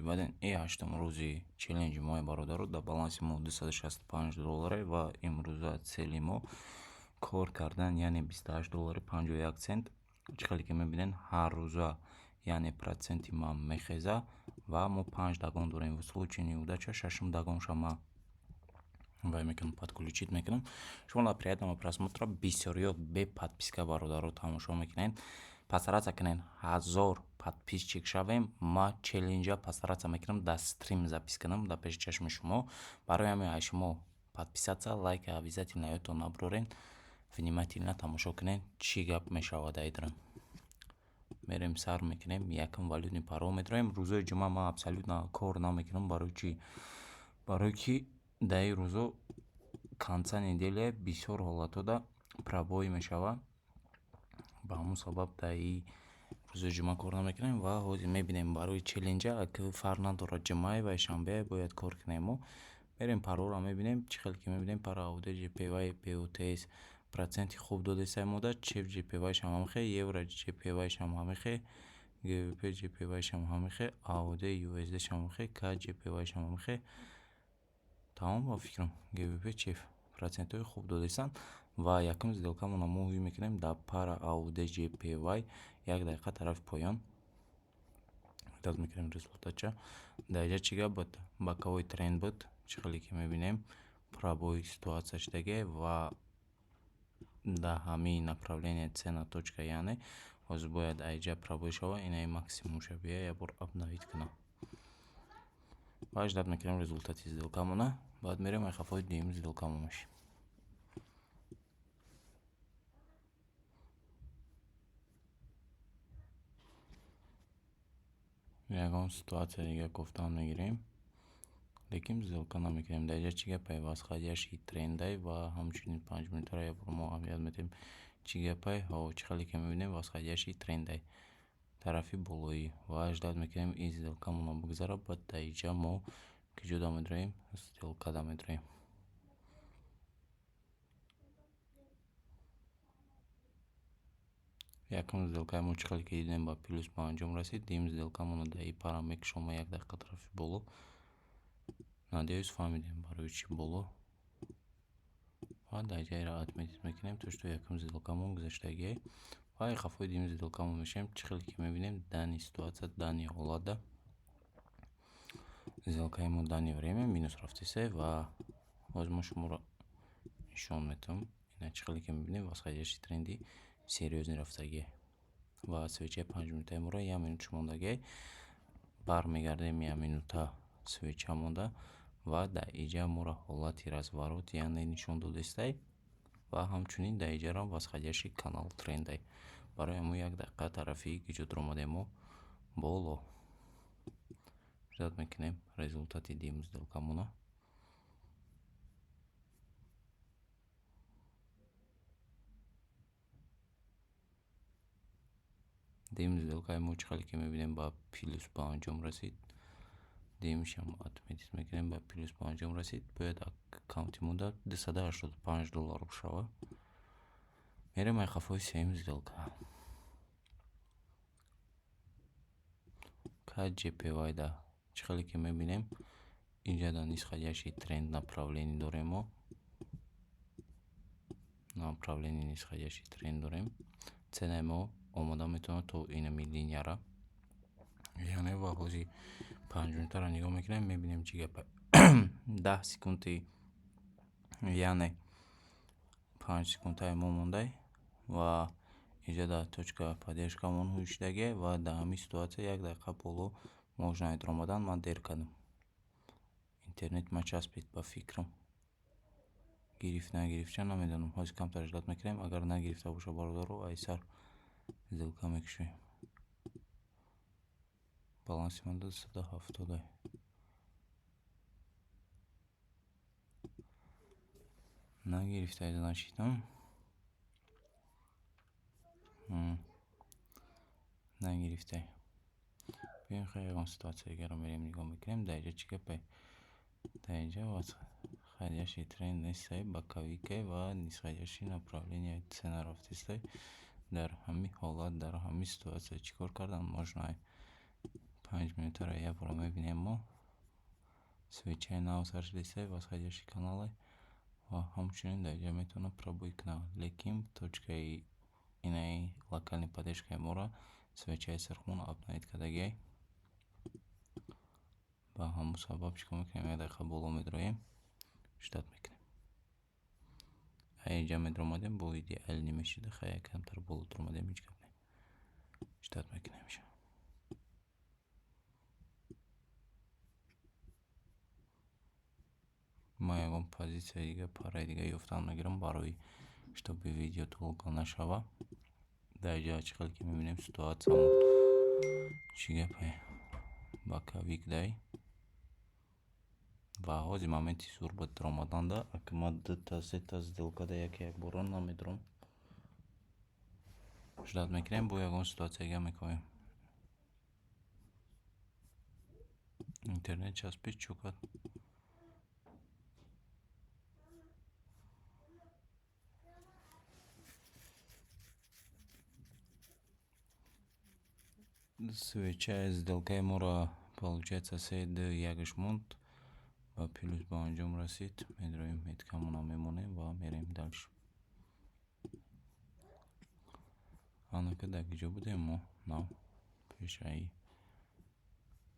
баъд ин 8-ум рӯзи челленҷи моҳи бародаро дар баланси мо $265 ва имрӯза цели мо кор кардан, яъне $28.51. чӣ хеле ки мебинед ҳар рӯза яъне проценти ман мехеза ва мо 5 дагон дорем. В случае неудача 6-ум дагонша ма вай мекунам, подключить мекунам. Шумо на приятного просмотра. Бисёриё бе подписка бародаро тамошо мекунед. Постараться кунед 1000 подписчик шавем. Ма челленҷа постараться мекунам дар стрим запис кунам дар пеши чашми шумо. Барои ҳамин шумо подписаться, лайк обязательно ёдтон набурорен. Внимательно тамошо кунед чӣ гап мешавад айдран. Мерем сар мекунем, якм валютный парол метроем. Рӯзои ҷумъа ман абсолютно кор намекунам. Барои чӣ? Барои ки дар ин рӯзо конца неделя бисёр ҳолатода пробой мешавад. Ба ҳамон сабаб дар ин рӯзои ҷумъа кор намекунем ва ҳозир мебинем барои челленҷа фарқ надорад ҷумъа ва шанбе бояд кор кунем. Мо мерем паролро мебинем, чӣ хеле ки мебинем парауд ҷпвай пеотс проценти хуб додесай мода, чеф ҷпвайшам ҳамихе, евро ҷпвайшам ҳамихе, гвп ҷпвайшам ҳамихе, ауд юсдшам ҳамихе, к ҷпвайшам ҳамихе. Тамом ба фикрам гвп чеф процентҳои хуб додесан ва якум сделкамона мо ҳуй мекунем дар пара ауд ҷпвай 1 дақиқа тарафи поён. дад мекунем результатча. Дар инҷа чӣ гап буд? Боковой тренд буд. Чӣ хеле ки мебинем пробой ситуация шудаге ва дар ҳамин направление цена точка, яъне ҳозир бояд айҷа пробой шава, инаи максимум ша. Бия як бор апдейт кунам. Баъдаш дад мекунем результати сделкамона. Баъд мерем айхафои дуюми сделкамонаш. ягон ситуация дига гуфтан мегирем, лекин сделка намекунем. Дар инҷа чӣ гапай? Восходящий трендай ва ҳамчунин 5 минутара як бор мо аҳамият медиҳем. Чӣ гапай? Чӣ хеле ки мебинем восходящий трендай тарафи болоӣ ва 18 мекунем ин сделкамона бигзара. Баъд дар инҷа мо киҷо да медроем? Сделка да медроем. Якум сделкаи мо чӣ хеле ки дидем ба плюс ба анҷом расид. Дуюм сделкамона дар ин пара мекушом 1 дақиқа тарафи боло. Надеюсь фаҳмидем барои чӣ боло. Ва дар инҷа иро отметить мекунем то что якум сделкамон гузаштагиай. Ва айхафои дуюм сделкамон мешавем. Чӣ хеле ки мебинем дани ситуация, дани ҳолада. Сделкаи мо дани время минус рафтесай ва ҳозир мо шуморо нишон метавам. Ина чӣ хеле ки мебинем восходящий тренди серьёзни рафтагиай. Ва свечаи 5 минутаи моро 1 минуташ мондагиай. Бармегардем 1 минута свеча монда ва дар инҷа моро ҳолати разворот, яъне нишон додестай ва ҳамчунин дар инҷаро восходящий канал трендай. Барои ҳамон 1 дақиқа тарафи киҷо даромадаи мо боло. Зад мекунем результати дуюм сделкамона. Дуюм сделкаи мо чӣ хеле ки мебинем ба плюс ба анҷом расид. Дуюмшам отметить мекунем ба плюс ба анҷом расид. Бояд аккаунти мо дар $285 шава. Мерем айхафои сеюм сделка. К ҷпвай да чӣ хеле ки мебинем инҷа дар нисходящий тренд направление дорем. Мо направление нисходящий тренд дорем. Ценаи мо омода метавонад то инами линияра, яъне ва ҳозир 5 минутара нигоҳ мекунем, мебинем чӣ гапа. 10 секунди, яъне 5 секундаи мо мондай ва инҷа дар точка поддержкамон ҳуй шудагиай ва дар ҳамин ситуация 1 дақиқа боло можно идромадан. Ман дер кардам. Интернет ма часпид ба фикрам. Гирифт нагирифтча намедонам. Ҳозир камтараш дад мекунем. Агар нагирифта боша бародаро айсар сделка мекушоем. Баланси ман 270. Нагирифта значит, нагирифтай. Биём хай ягон ситуациягиро мерем нигоҳ мекунем. Дар инҷа чӣ гапай? Дар инҷа восходящий тренд нестай, боковикай ва нисходящий направление цена рафтестай. Дар ҳамин ҳолат, дар ҳамин ситуация чӣ кор кардан? Можно 5 минутара як бора мебинем мо свечаи нав сарш листай восходящий каналы ва ҳамчунин дар ҷо метавонам пробуй кунам, лекин точкаи инаи локальни поддержкаи моро свечаи сархун обновид кардагиай. ба ҳамун сабаб чикор мекунем, 1 дақиқа боло медроем, штат мекунем. Ай ҷа медромадем бо идеал немешуда, хай камтар боло дромадем, ҳеҷ гап не. Штат мекунем ша. Ма ягон позитсияи дига, параи дига ёфтам мегирам барои чтобы видео толка нашава. Дар ҷа чӣ хеле ки мебинем ситуатсиямон чӣ гапе бакавик дай ва ҳози моменти зур ба дромаданда акма 2-3 сделкада як бора намедорам. Штат мекунем, бо ягон ситуатсияга мекунем. Интернет часпид чукад. Свеча сделкаи моро получается 3-2-1 монд ва плюс ба анҷом расид. Медроем меткамона мемонем ва мерем дальше. Анака дар киҷо будем мо? Нав пешаи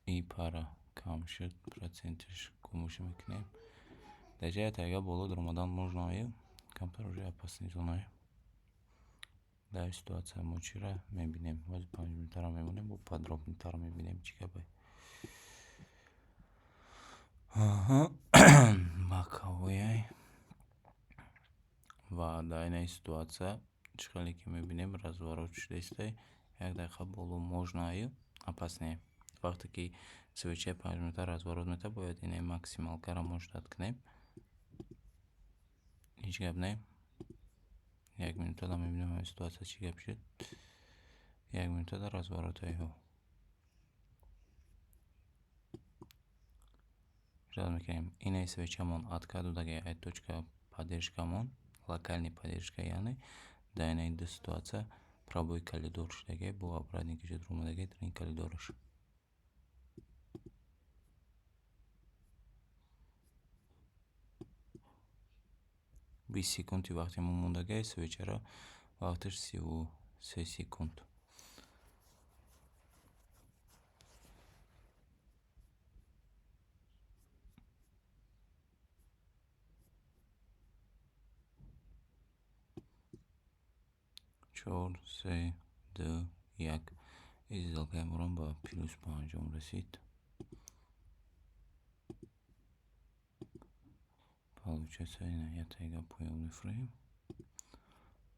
и пара кам шуд, процентиш кумуш мекунем. Дар ҷая тайга боло дромадан можно аю, камтар уже опасни зонаи. Дар ситуация мо чира мебинем, ҳози 5 минутара мемонем, бо подробнитар мебинем чӣ гапе. Баковояй ва дар инаи ситуация чӣ хеле ки мебинем разворот шудастай, 1 дақиқа боло можно аю, опасне. Вақте ки свечаи 5 минута разворот мета, бояд инаи максималкара мо штат кунем. Ҳеҷ гап не. 1 минутада мебинем ҳамин ситуация чӣ гап шуд. 1 минутада разворотаиҳо. Штат мекунем. Инаи свечамон откадудаги ай точка поддержкамон, локальни поддержка яъне, дар инаи ду ситуация пробуи калидор шудаги бо обратни киҷо дромадаги дар ин калидораш. 20 секунди вақти мо мондаги свечара вақташ 33 секунд. чор, се, ду, як. Сделкаи моро ба плюс ба анҷом расид. Получается я тайга поём мефроем.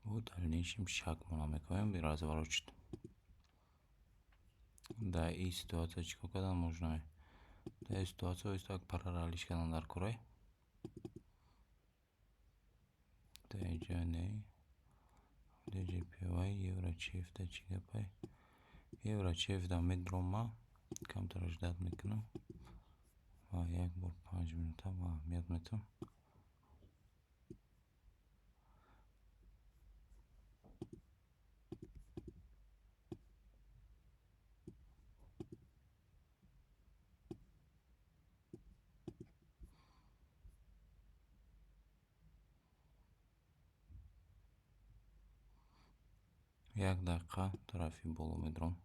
В дальнейшем шаг мона мекунем и разворот шуд. Дар ин ситуация чикор кардан можно? Дар ин ситуация истак параллелиш кардан дар корай. Дар ҷа не. DJPY еврочефта чӣ гапай? Еврочефта медрома, камтар ждат мекунам ва як бор 5 минута ва аҳамият метам. Як дақиқа тарафи боло медром.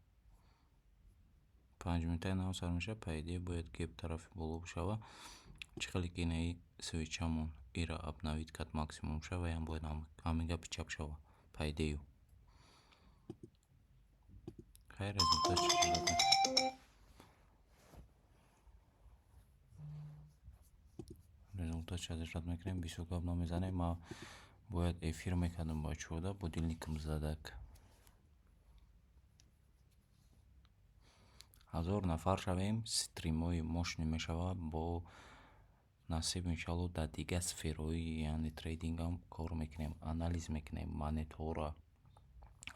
5 минутаи нав сар меша, по идее бояд геп тарафи боло бошава. Чӣ хеле ки инаи свечамон ира обновид кард максимум шава, ям бояд ҳамин гапи чап шава, по идею. Хай результат чӣ шуда? Результат шад мекунем, бисёр гап намезанем. Ма бояд эфир мекардам ба чода, будильникам задак. 1000 нафар шавем, стримои мощне мешава, бо насиб иншалло дар дига сферои яъне трейдингам кор мекунем, анализ мекунем, монетора,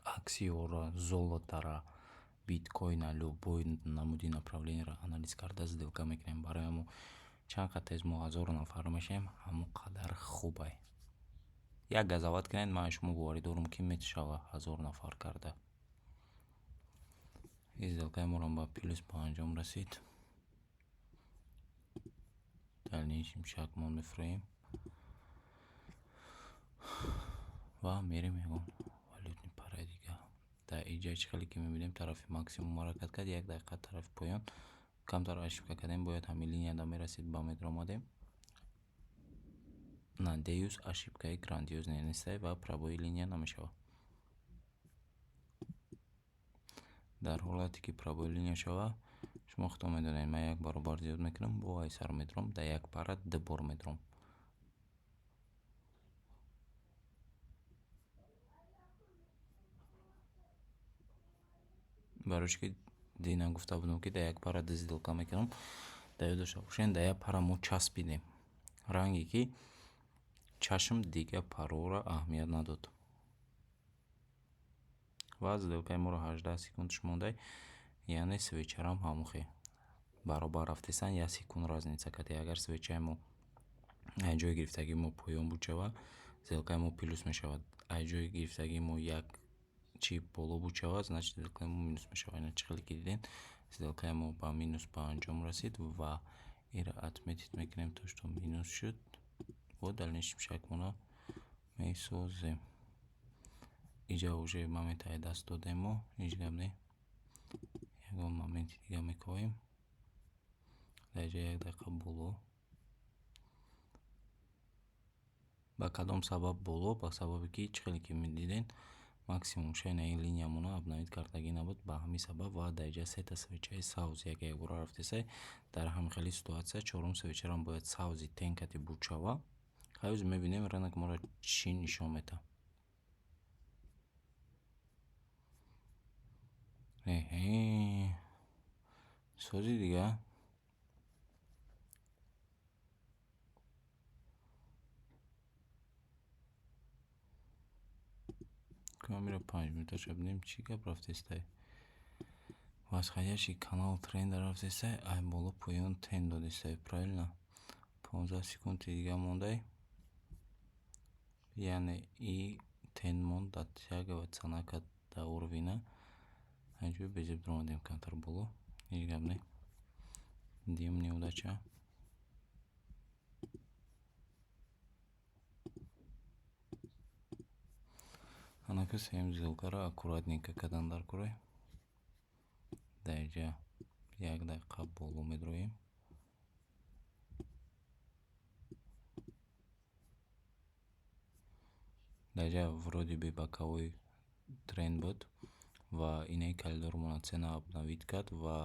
аксиёра, золотара, биткоина, любой намуди направлениеро анализ карда сделка мекунем. Барои ҳамон чанд қад тез мо 1000 нафар мешавем, ҳамон қадар хубай. Як газоват кунед, ман шумо боварӣ дорам ки меташава 1000 нафар карда. сделкаи моро ба плюс 5 расид. дальнейшем шагмон мефроим ва мерим ягон валютни параи дига. дар иҷа чӣ хеле ки мебинем тарафи максимум ҳаракат кард, 1 дақиқа тарафи поён камтар ошибка кардем, бояд ҳамин линияда мерасид, ба метр омадем. надеюс ошибкаи грандиозне нестай ва пробои линия намешавад. дар ҳолате ки пробои линия шава, шумо худтон медонед, ман 1 баробар зиёд мекунам, бо айсар метром, дар 1 пара 2 бор метром. барои чӣ ки дина гуфта будам ки дар 1 пара 2 сделка мекунам, дар ёд дошта бошед, дар 1 пара мо часпидем ранге ки чашм дига пароро аҳамият надод ва сделкаи моро 18 секундаш мондай, яъне свечарам ҳамохе баробар рафтесан, 1 секунд разница кард. Агар свечаи мо ҷои гирифтагии мо поён буд шава, сделкаи мо плюс мешавад. ҷои гирифтагии мо як чип боло буд шава, значит сделкаи мо минус мешавад. Ина чӣ хеле ки дидем, сделкаи мо ба минус 5 расид ва иро отметить мекунем то, что минус шуд. во дальнейшем шагмона месозем. иҷа уже моментаи даст додем, мо ҳеҷ гап не. ягон моменти дига мекоҳем. дар иҷа 1 дақиқа боло. ба кадом сабаб боло? Ба сабабе ки чӣ хеле ки медиден, максимум шайнаи линиямона обновид кардагӣ набуд, ба ҳамин сабаб ва дар иҷа сета свечаи савз якбора рафтесай. дар ҳамин хели ситуатсия чорум свечарам бояд савзи тенкати буд шава. ҳаюз мебинем ранак моро чӣ нишон медиҳад. сози дига. камера 5 минута шо бинем чӣ гап рафтестай. восходящий канал тренда рафтестай, ай боло поён тен додестай, правильно. 15 секунди дига мондай, яъне и тен монд дотягивает цанака до уровня. ҳаҷои безеб омадем камтар боло, ҳеҷ гап не. дим неудача. ҳанака сеем сделкаро аккуратненько кардан дар курай. дар иҷа 1 дақиқа боло медроем. дар иҷа вроде би боковой тренд буд ва инаи калидорумона цена обновид кард ва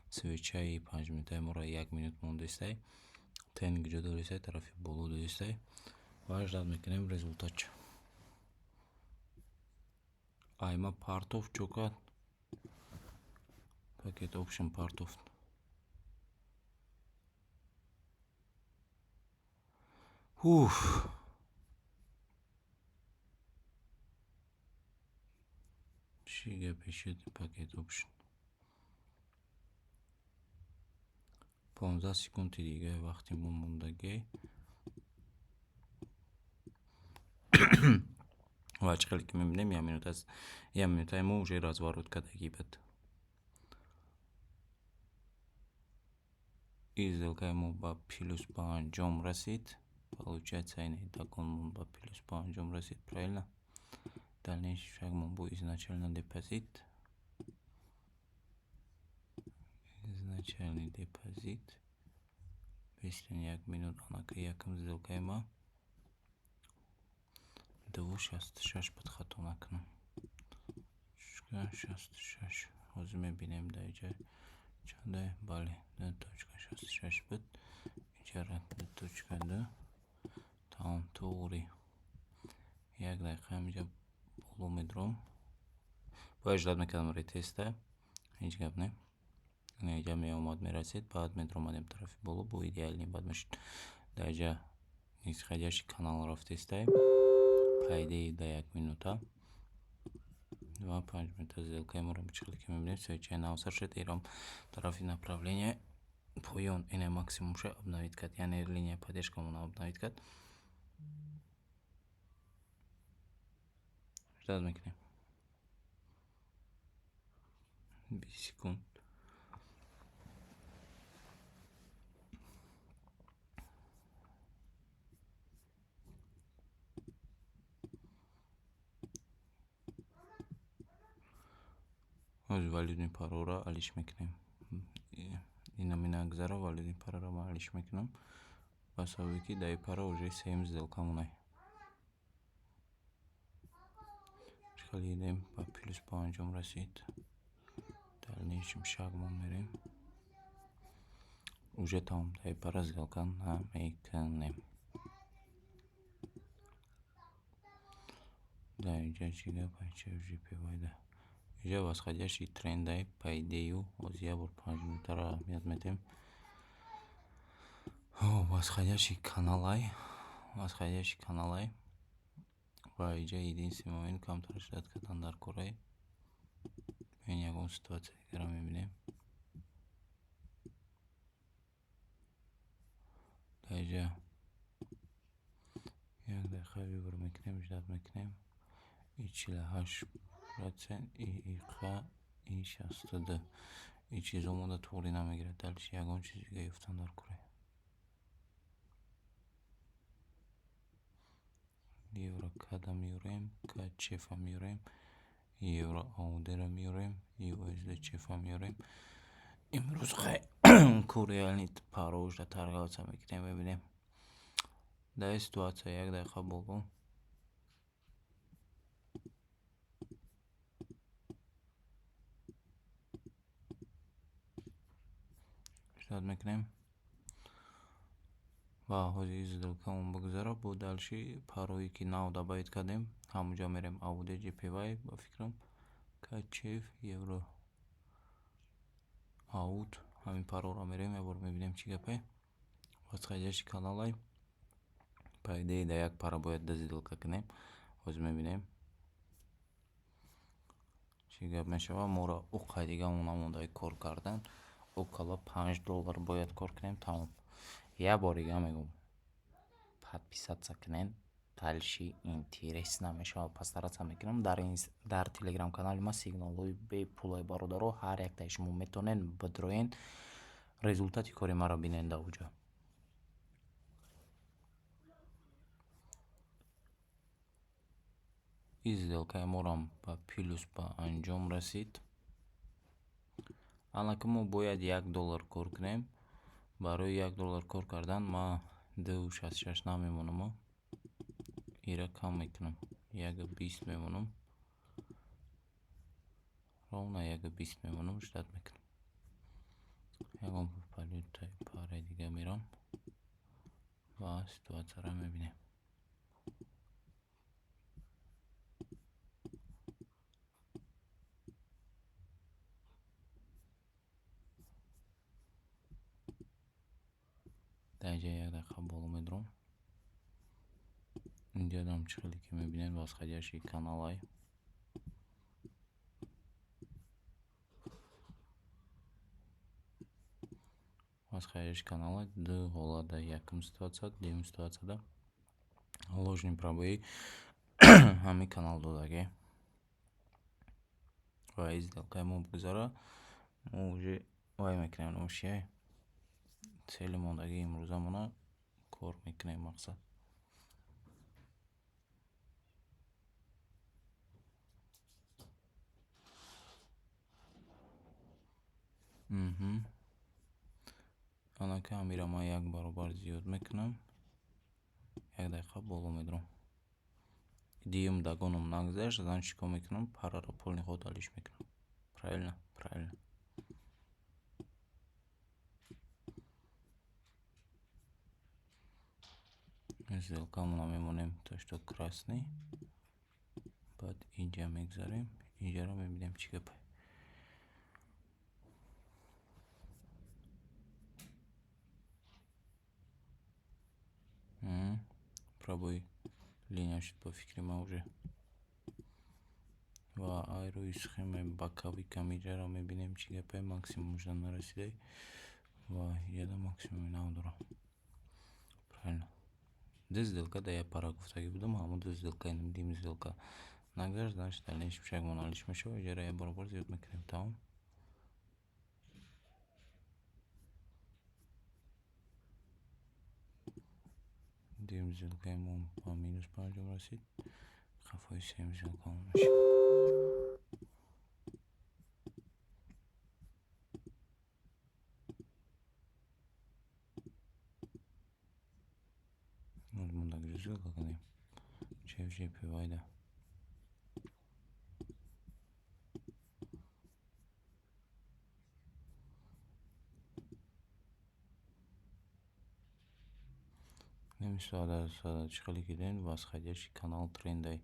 свечаи 5 минутаи моро 1 минут мондестай, тен ҷо додестай, тарафи боло додестай ва ждат мекунем результатчо. айма партов чо кард? Packet option партов. чӣ гапе шуд packet option. 15 секунди дига вақти мо мондагӣ. ва чӣ хеле ки мебинем, 1 минутаи мо уже разворот кардагӣ буд. и сделкаи мо ба плюс 5 расид. Получается инаи дагон монд ба плюс 5 расид, правильно. Дальнейший шаг мо бу изначально депозит. Изначальный депозит. 21 минут анака якм сделкаи ма 2.66 буд, хато накунам. 66 ҳозир мебинем дар иҷа чандаи, бале 2.66 буд. иҷара 2.2. тамом, тоғри 1 дақиқа ҳамиҷа боло медром. бояд ждат мекардам ретеста, ҳеҷ гап не. ин иҷа меомад мерасид, баъд медромадем тарафи боло, бо идеални бад мешуд. дар иҷа нисходящий канал рафтестай, пайдеи до 1 минута ва 5 минута сделкаи моро чӣ хеле ки мебинем, свечаи навсар шуд, ирам тарафи направление поён ина максимумша обновид кард, яъне линия паддержкамона обновид кард. ждат мекунем. 20 секунд. Ҳозир валидни парора алиш мекунем. Ина минагзара валидни парора ма алиш мекунам. Ба сабаби ки даи пара уже сеюм сделка мунай. Чикали идем ба плюс ба анҷом расид. Дальнейшем шагмон мерем. Уже тамом, даи пара сделка намекунем. Да, инҷа чӣ гапа, чӣ жипивайда. Инҷа восходящий трендай по идею ҳозир як бор 5 минутаро аҳамият медиҳем. Восходящий каналай ва инҷа единственный момент камтар шудад кардан дар кораи. Ин ягон ситуация дигара мебинем. Да инҷа як дақиқа вибр мекунем, ждат мекунем. И 48%, и иқа, и 62. И чизо мода туғри намегирад. Дальше ягон чиз дига ёфтам дар кораи. Евро када меёрем, кад чефа меёрем, евро аудера меёрем, USD чефа меёрем. Имрӯз куриалнит парожда торговаться мекунем, бибинем. Дар ситуация як дақиқа болбон. Ждат мекунем. Ва ҳозир сделкамон бигузара. Бо дальши парое ки навда байт кардем, ҳамунҷо мерем ауде JPY ба фикрам. Кад чеф, евро ауд, ҳамин пароро мерем, як бор мебинем чӣ гапе. Восходящий каналай. По идее да як пара бояд да сделка кунем. Ҳозир мебинем чӣ гап мешава. Моро уқай дигамон намондаи кор кардан. Около $5 бояд кор кунем, тамом. Як бор дига мегум, подписаться кунен. Дальше интересно мешава, постараться мекунам дар телеграм канали ма сигналҳои бепулаи бародаро ҳар яктаи шумо метавонед бидроен, результати кори маро бинен дар уҷо. И сделкаи морам ба плюс ба анҷом расид. Аллакай мо бояд $1 кор кунем. Барои $1 кор кардан ма 2.66 намемонам. Ира кам мекунам. 1.20 мемонам. Ровно 1.20 мемонам. Ждат мекунам. Ягон валютаи параи дига мерам ва ситуацияро мебинем. Дар инҷа як дақиқа боло медурам. Инҷа дам чиқали ки мебинед восходящий каналай. Восходящий каналай ду ҳолада, якум ситуация, дуюм ситуацияда ложни пробои ҳамин канал додаге. Ва из сделкаи мо бигузара. Мо уже вай мекунем номшия. Цели мондаги имрӯзамона кор мекунем мақсад. Анака амира ма як баробар зиёд мекунам. Як дақиқа боло медурам. Диюм дагоном нагзашт, зан чико мекунам, параро полни ход алиш мекунам. Правильно? Правильно. Сделкамона мемонем то, что красный. Баъд инҷа мегзарем. Инҷаро мебинем чӣ гапе. Пробой линия шуд по фикри ма уже. Ва айрои схеме боковика инҷаро мебинем чӣ гапе. Максимум жда нарасидай. Ва яда максимуми нав дорам. Правильно. Ду сделка да як пара гуфтагӣ будам, ҳамун ду сделка дим сделка нагзашт, значит дальнейшем шагмон алиш мешава. Инҷаро як баробар зиёд мекунем, тамом. им сделка ему по минус 5 расид. Хафой 7 сделка меши. Вот мы так же сделка кадем. Чевжи пивайда. Немисада чхали киден восходящий канал трендай.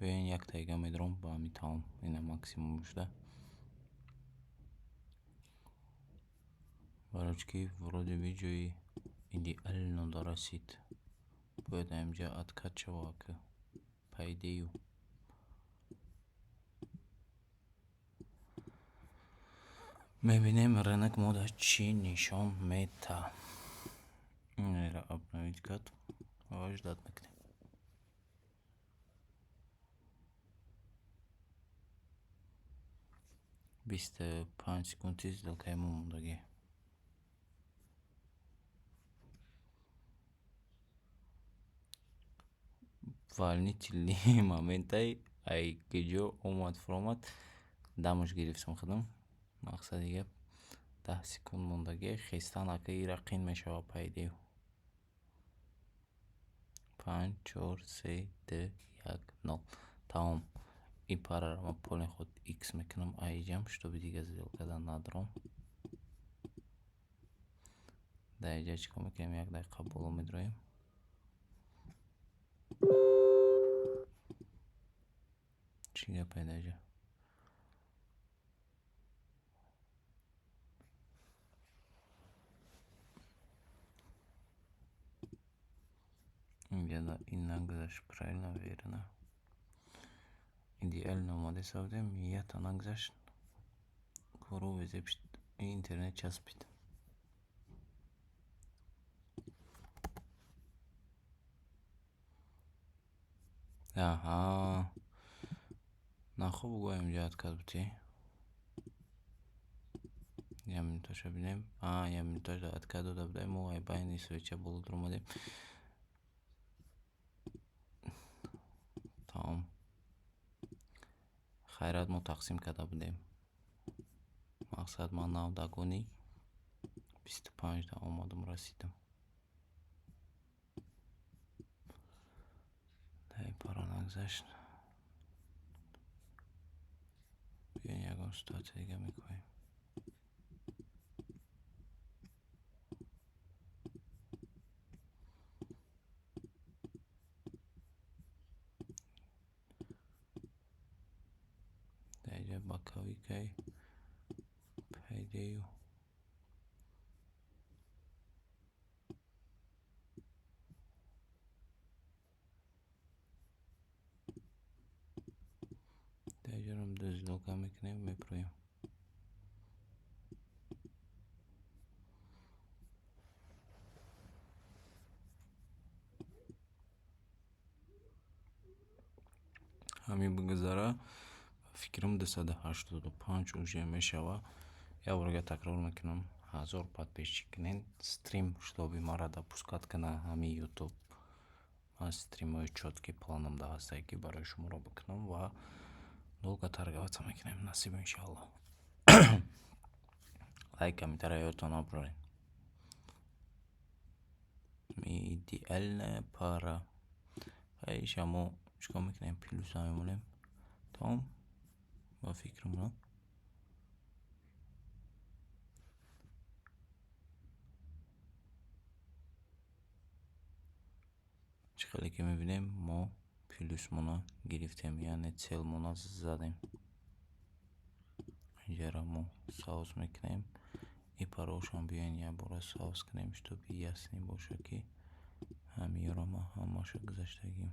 Бен як тайга медром ба митам ина максимум шда. Барочки вроде видео идеально дорасит. Поэтому я откачиваю по идее. Мебинем рынок мода чи нишон мета. Нера обновить код. Ждать мекнем. 25 секунди сделка ему мудаги. Волнительный моментай ай гиджо омад фромад дамош гирифтам худам мақсади гап 10 секунд мондаги хистан акаи рақин мешава пайдею 5 4 3 2 1 0 тамом ин параро ма поле худ x мекунам айҷам чтобы дига сделкада надром даиҷа чӣ кор мекунем 1 дақиқа боло медроем чӣ гапе даиҷа ин нагзашт правильно верно идеально омода савдем ята нагзашт кору везепшт интернет часпид аҳа нахуб гӯям ҷа отказ бути я минуташа бинем я минуташа отказ дода будем мо ай байни свеча болудро омадем тамом хайрат мо тақсим карда будем мақсад ман нав дагони 25 да омадам расидам дай пара нагзашт биён ягон ситуатсия дига мекунем даиҷа бакавикай пайдею даиҷарам ду сделка мекунем мепроем ҳамин бигузара фикрам 285 уже мешаваяборга такрор мекунам 1000 подписчик кунен стрим чтобы мара допускат кана ҳамин ютуб ман стримои чётки планам даҳастае ки барои шуморо бикунам ва долго торговаться мекунем насиб иншаллоҳ лайк комментарий ёдтон набуред идеальная пара аиша мо чикор мекунем плюса мемонем тамом ба фикрмон чӣ хеле ки мебинем мо плюсмона гирифтем яъне целмона задем инҷара мо саус мекунем и парошам биёен якбора саус кунем чтобы ясни боша ки ҳамиёро ма ҳамаша гузаштагим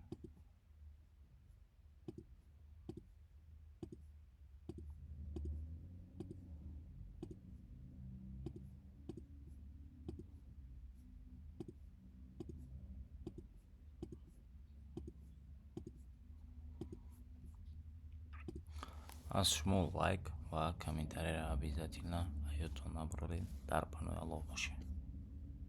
аз шумо лайк ва комментарийро обязательно ёдтон набаред дар панои аллоҳ бошед